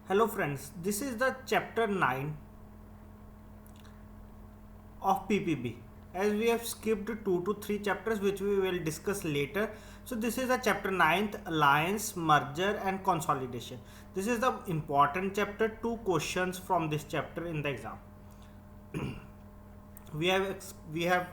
Hello friends, this is the chapter 9 of PPB. As we have skipped 2 to 3 chapters which we will discuss later. So this is the chapter 9th, alliance, merger and consolidation. This is the important chapter. 2 questions from this chapter in the exam. We have we have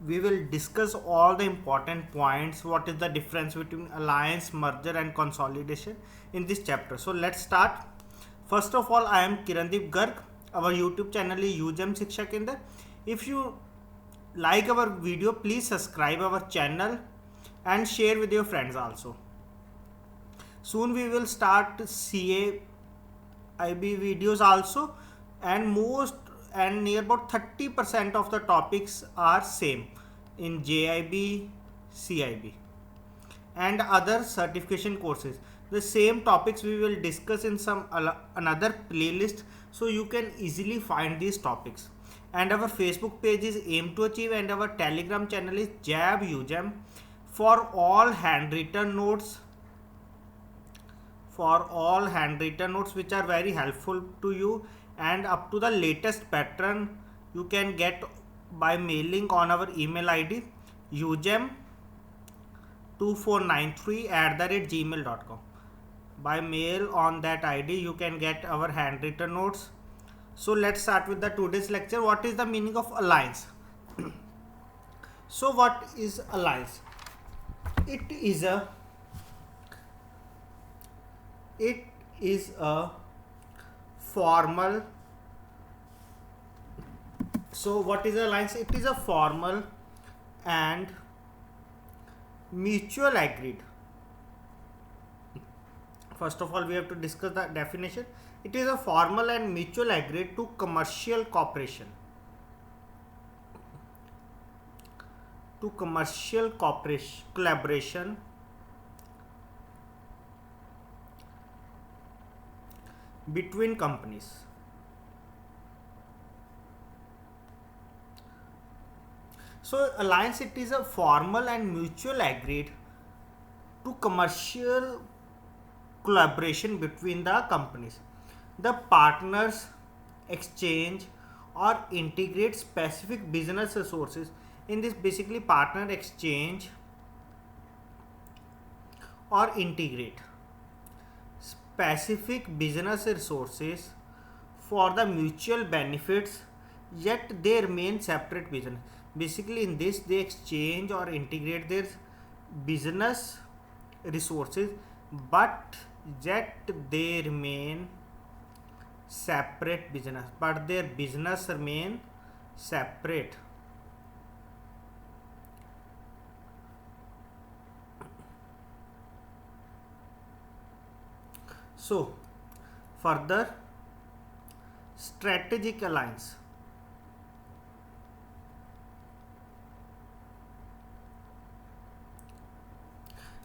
we will discuss all the important points. What is the difference between alliance, merger and consolidation in this chapter? So let's start. First of all, I am Kirandeep Garg. Our YouTube channel is UGM Shiksha Kendra. If you like our video, please subscribe our channel and share with your friends also. Soon we will start CAIB videos also, and most and near about 30% of the topics are same in JIB, CIB and other certification courses. The same topics we will discuss in some another playlist, so you can easily find these topics. And our Facebook page is Aim to Achieve, and our Telegram channel is Jab UGM for all handwritten notes. Which are very helpful to you, and up to the latest pattern you can get by mailing on our email ID ugem2493@gmail.com. By mail on that ID you can get our handwritten notes. So let's start with the today's lecture. What is the meaning of alliance? So what is alliance? It is a formal. So what is alliance? It is a formal and mutual agreed. First of all, we have to discuss the definition. It is a formal and mutual agreed to commercial cooperation. Collaboration between companies. So alliance, it is a formal and mutual agreed to commercial collaboration between the companies. The partners exchange or integrate specific business resources. In this, basically partner exchange or integrate specific business resources for the mutual benefits, yet they remain separate business. Basically in this, they exchange or integrate their business resources, but yet they remain separate business, but their business remain separate. So further, strategic alliance.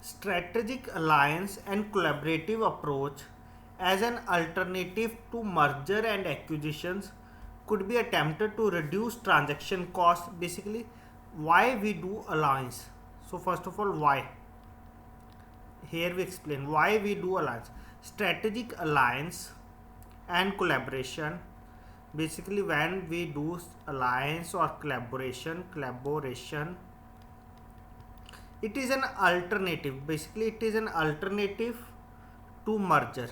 Strategic alliance and collaborative approach as an alternative to merger and acquisitions could be attempted to reduce transaction costs. Basically, why we do alliance? So first of all, why? Here we explain why we do alliance. Strategic alliance and collaboration. Basically, when we do alliance or collaboration, it is an alternative. Basically, it is an alternative to merger.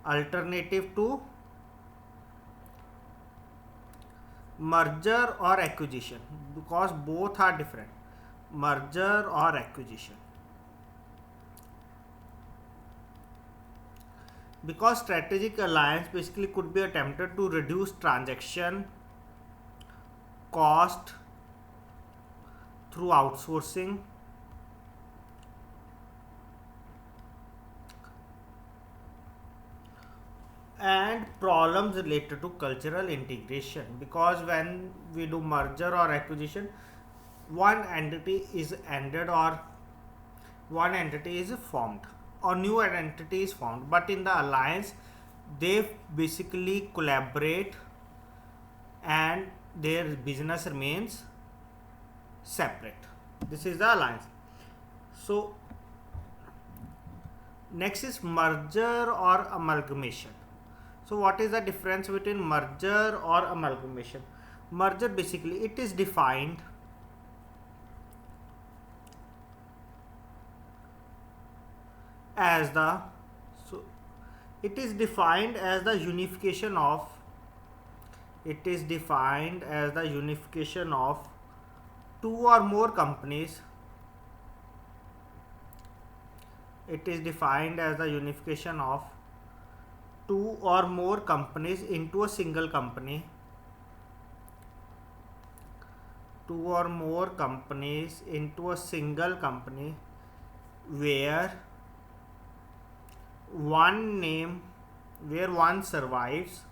Alternative to merger or acquisition, because both are different. Merger or acquisition. Because strategic alliance basically could be attempted to reduce transaction cost through outsourcing and problems related to cultural integration. Because when we do merger or acquisition, one entity is ended or one entity is formed or new entity is formed, but in the alliance they basically collaborate and their business remains separate. This is the alliance. So Next is merger or amalgamation. So what is the difference between merger or amalgamation? Merger, basically it is defined as the so it is defined as the unification of two or more companies. It is defined as the unification of two or more companies into a single company. Two or more companies into a single company where one survives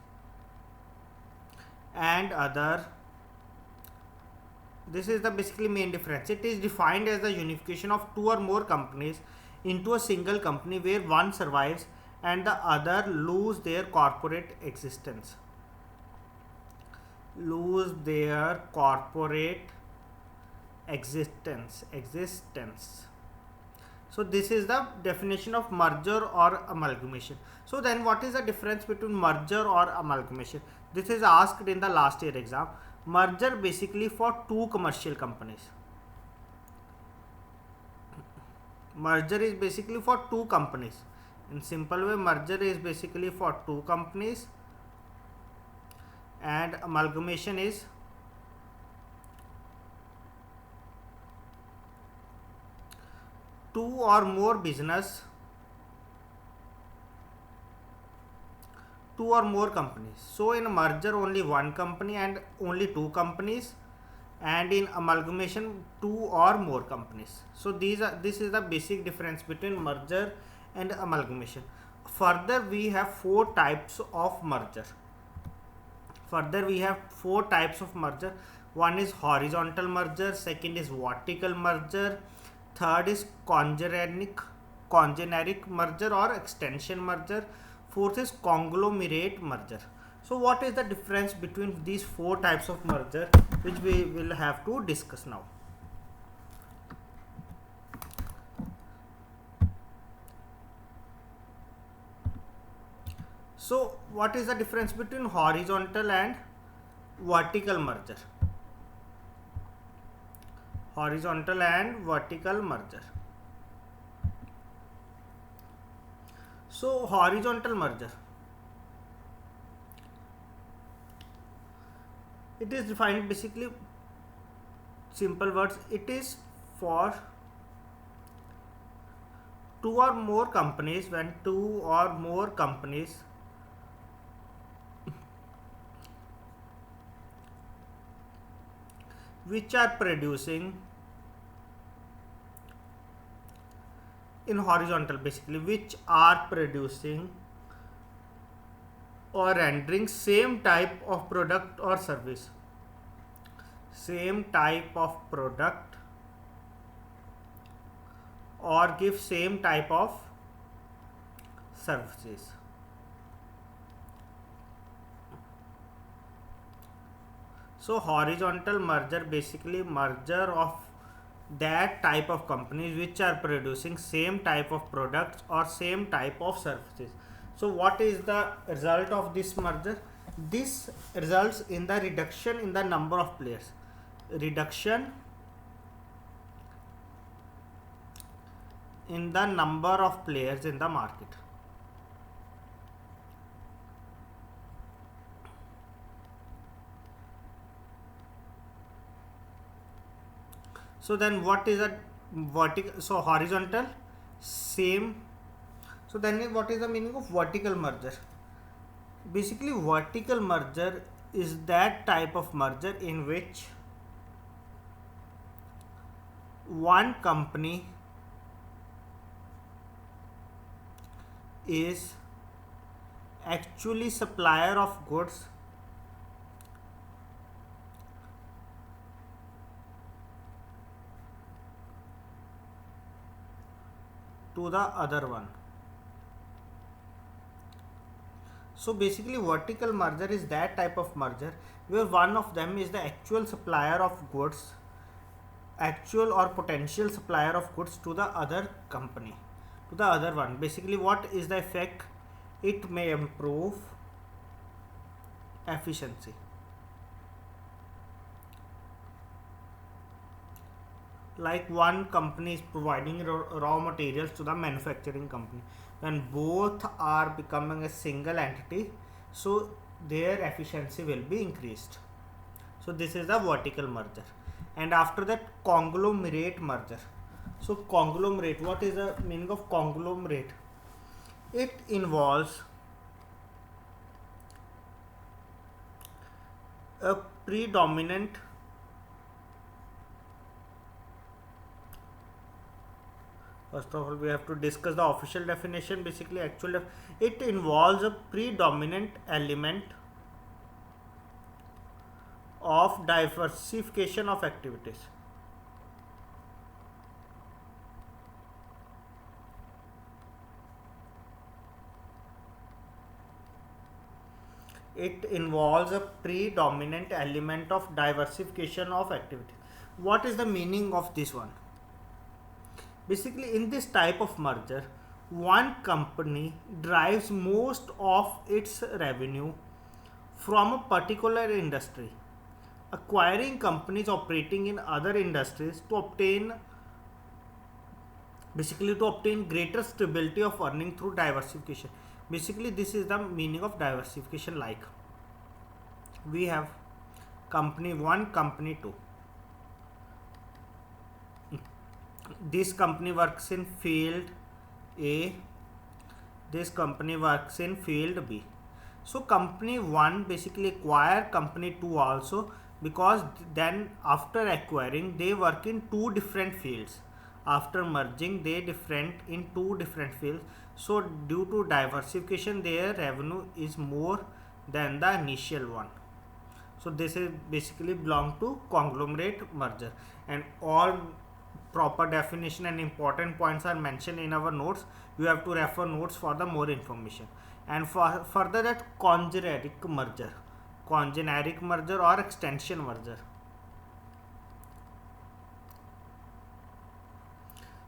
and other. This is the basically main difference. It is defined as the unification of two or more companies into a single company where one survives and the other lose their corporate existence. So this is the definition of merger or amalgamation. So then what is the difference between merger or amalgamation? This is asked in the last year exam. Merger basically for two commercial companies. Merger is basically for two companies. In simple way, merger is basically for two companies, and amalgamation is two or more business, two or more companies. So in a merger only one company and only two companies, and in amalgamation two or more companies. So this is the basic difference between merger and amalgamation. Further we have four types of merger. One is horizontal merger, second is vertical merger, third is congeneric merger or extension merger, fourth is conglomerate merger. So what is the difference between these four types of merger, which we will have to discuss now. So what is the difference between horizontal and vertical merger? Horizontal and vertical merger. So horizontal merger, it is defined basically, simple words, it is for two or more companies, when two or more companies which are producing in horizontal, basically which are producing or rendering same type of product or service, or give same type of services. So horizontal merger, basically merger of that type of companies which are producing same type of products or same type of services. So what is the result of this merger? This results in the reduction in the number of players. Reduction in the number of players in the market. So then what is a vertical? So horizontal, same. So then what is the meaning of vertical merger? Basically vertical merger is that type of merger in which one company is actually supplier of goods to the other one. So basically vertical merger is that type of merger where one of them is the actual supplier of goods, actual or potential supplier of goods to the other company. to the other one. Basically, what is the effect? It may improve efficiency. Like one company is providing raw materials to the manufacturing company. When both are becoming a single entity, so their efficiency will be increased. So this is the vertical merger. And after that, conglomerate merger. So conglomerate, what is the meaning of conglomerate? It involves a predominant First of all, we have to discuss the official definition. Basically, it involves a predominant element of diversification of activities. It involves a predominant element of diversification of activity. What is the meaning of this one? Basically, in this type of merger, one company drives most of its revenue from a particular industry, acquiring companies operating in other industries to obtain greater stability of earning through diversification. Basically, this is the meaning of diversification. Like we have company 1, company 2. This company works in field A, this company works in field B. So company 1 basically acquire company 2 also, because then after acquiring they work in two different fields. After merging they different in two different fields. So due to diversification their revenue is more than the initial one. So this is basically belong to conglomerate merger, and all proper definition and important points are mentioned in our notes. You have to refer notes for the more information. And for further that, congeneric merger or extension merger.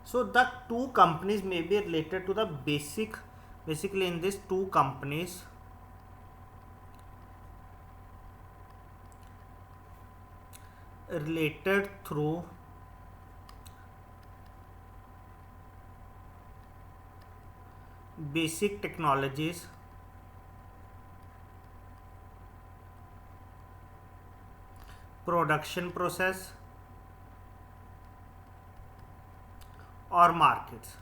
So the two companies may be related to the basically in these two companies related through basic technologies, production process or markets.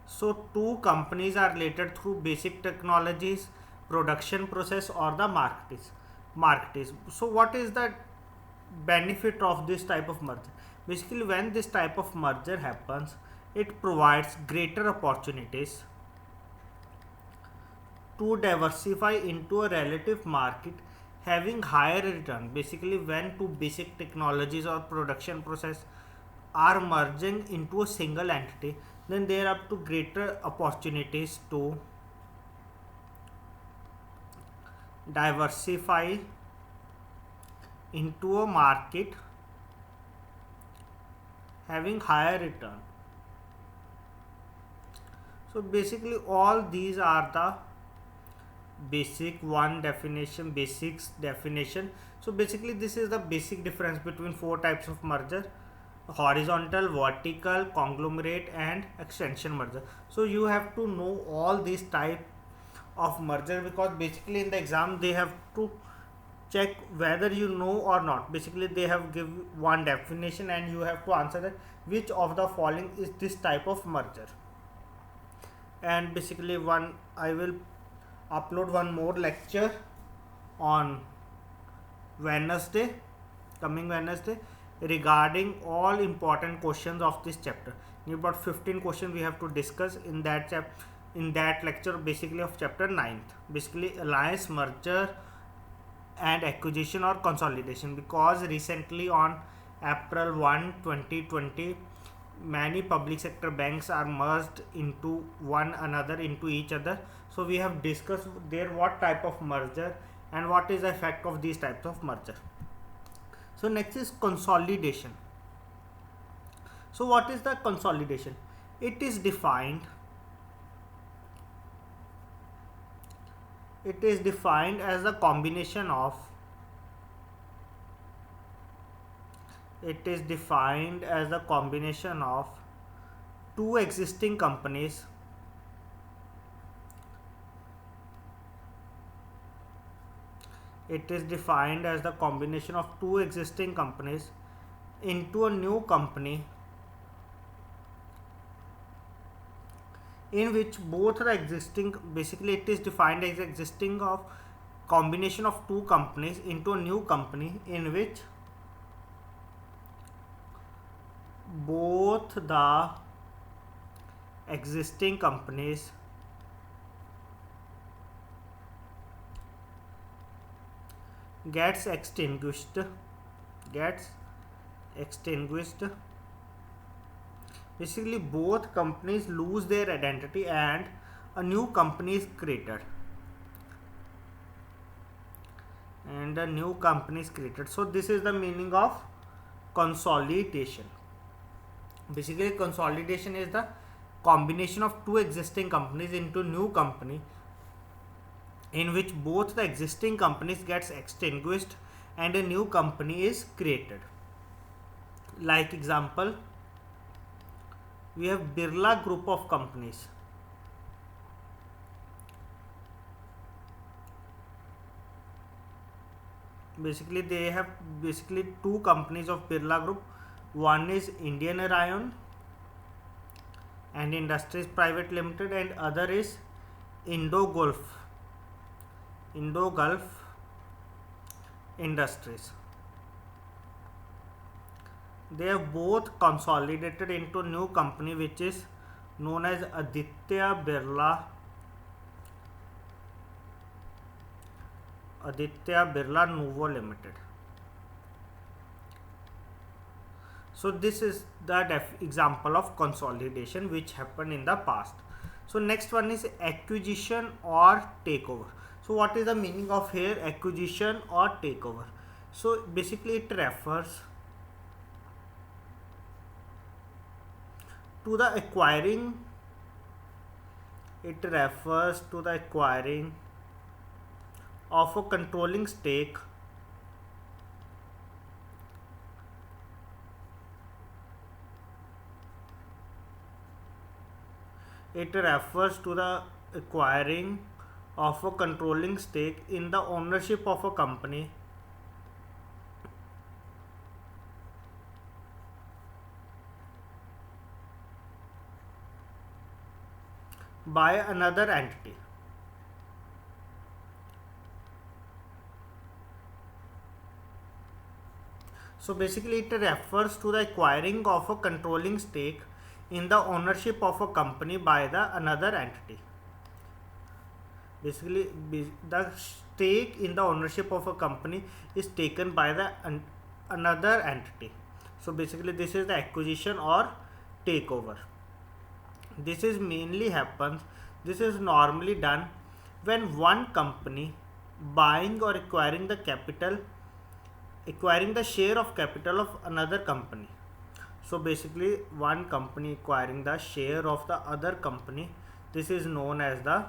So two companies are related through basic technologies, production process or the markets. So what is the benefit of this type of merger? Basically, when this type of merger happens, it provides greater opportunities to diversify into a relative market having higher return. Basically, when two basic technologies or production process are merging into a single entity, then there are up to greater opportunities to diversify into a market having higher return. So basically all these are the basics definition. So basically this is the basic difference between four types of merger: horizontal, vertical, conglomerate and extension merger. So you have to know all these type of merger, because basically in the exam they have to check whether you know or not. Basically they have give one definition and you have to answer that which of the following is this type of merger. And basically I will upload one more lecture on coming Wednesday, regarding all important questions of this chapter. About 15 questions we have to discuss in that lecture, basically of chapter 9th. Basically alliance, merger and acquisition or consolidation, because recently on April 1, 2020, many public sector banks are merged into each other. So we have discussed there what type of merger and what is the effect of these types of merger. So next is consolidation. So what is the consolidation? It is defined as a combination of two existing companies into a new company in which both the existing, basically it is defined as existing of combination of two companies into a new company in which both the existing companies gets extinguished. Basically both companies lose their identity and a new company is created. So this is the meaning of consolidation. Basically consolidation is the combination of two existing companies into new company in which both the existing companies gets extinguished and a new company is created. Like example, we have Birla Group of companies. Basically they have two companies of Birla Group. One is Indian Rayon and Industries Private Limited and other is Indo-Gulf Industries. They have both consolidated into new company which is known as Aditya Birla Nuvo Limited. So this is the example of consolidation which happened in the past. So next one is acquisition or takeover. So what is the meaning of here acquisition or takeover? So basically it refers to the acquiring of a controlling stake in the ownership of a company by another entity. So basically it refers to the acquiring of a controlling stake in the ownership of a company by the another entity. Basically the stake in the ownership of a company is taken by the another entity. So basically this is the acquisition or takeover. This is normally done when one company buying or acquiring the share of capital of another company. So basically one company acquiring the share of the other company, this is known as the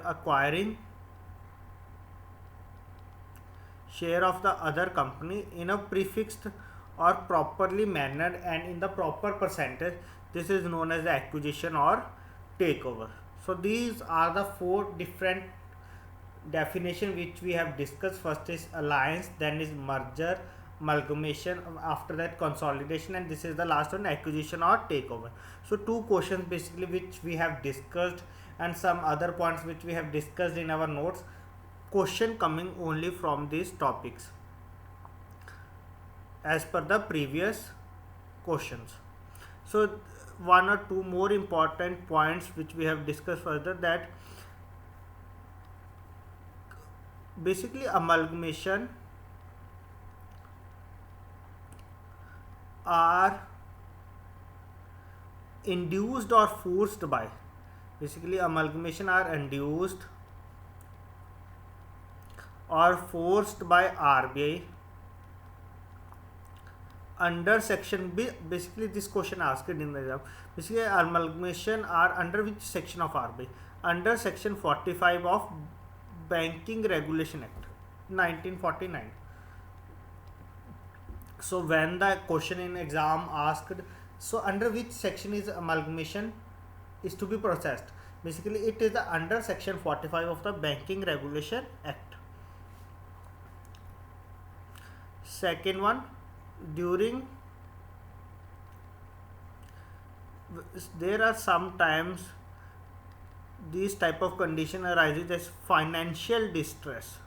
acquiring share of the other company in a prefixed or properly mannered and in the proper percentage. This is known as the acquisition or takeover. So these are the four different definition which we have discussed. First is alliance, then is merger, amalgamation, after that consolidation, and this is the last one, acquisition or takeover. So two questions basically which we have discussed and some other points which we have discussed in our notes. Question coming only from these topics as per the previous questions. So one or two more important points which we have discussed further, that basically amalgamation are induced or forced by, or forced by RBI under section B. Basically this question asked in the exam. Basically amalgamation are under which section of RBI? Under section 45 of Banking Regulation Act 1949. So when the question in exam asked, so under which section is amalgamation is to be processed? Basically it is the under section 45 of the Banking Regulation Act. Second one, during there are sometimes these type of condition arises as financial distress.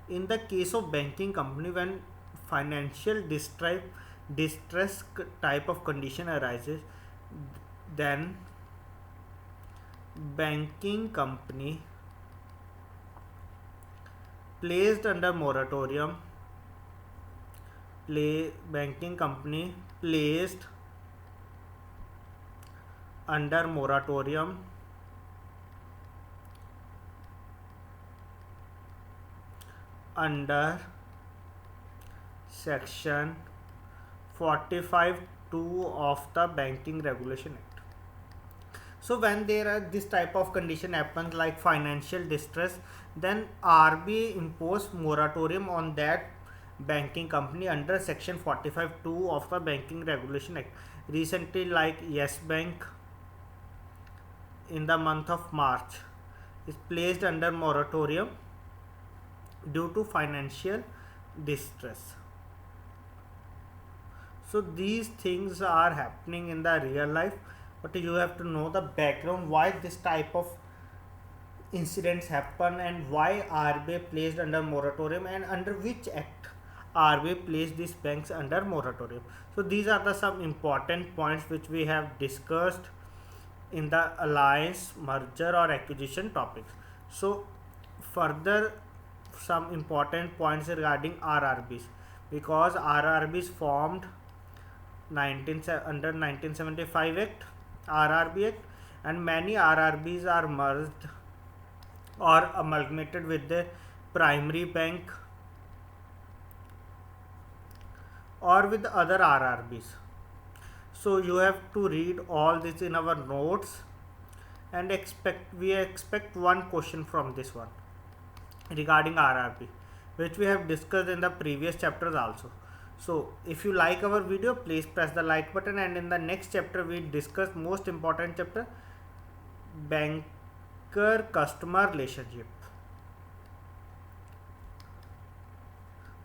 In the case of banking company, when financial distress type of condition arises, then banking company placed under moratorium, banking company placed under moratorium under section 45(2) of the Banking Regulation Act. So when there are this type of condition happens like financial distress, then RBI impose moratorium on that banking company under section 45(2) of the Banking Regulation Act. Recently, like Yes Bank in the month of March is placed under moratorium due to financial distress. So these things are happening in the real life, but you have to know the background why this type of incidents happen and why RBI placed under moratorium and under which act RBI placed these banks under moratorium. So these are the some important points which we have discussed in the alliance, merger or acquisition topics. So further some important points regarding RRBs, because RRBs formed under 1975 Act, RRB Act, and many RRBs are merged or amalgamated with the primary bank or with other RRBs. So you have to read all this in our notes and we expect one question from this one regarding RRB, which we have discussed in the previous chapters also. So if you like our video, please press the like button, and in the next chapter we discuss most important chapter, banker customer relationship.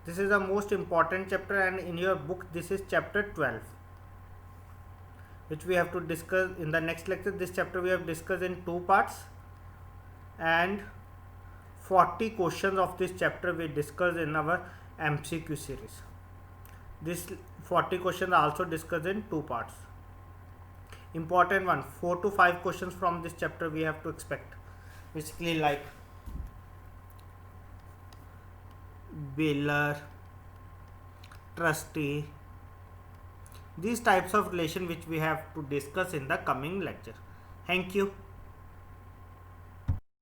This is the most important chapter, and in your book this is chapter 12, which we have to discuss in the next lecture. This chapter we have discussed in 2 parts, and 40 questions of this chapter we discussed in our MCQ series. This 40 questions are also discussed in 2 parts. Important one, 4 to 5 questions from this chapter we have to expect. Basically like bailer, trustee, these types of relation which we have to discuss in the coming lecture. Thank you.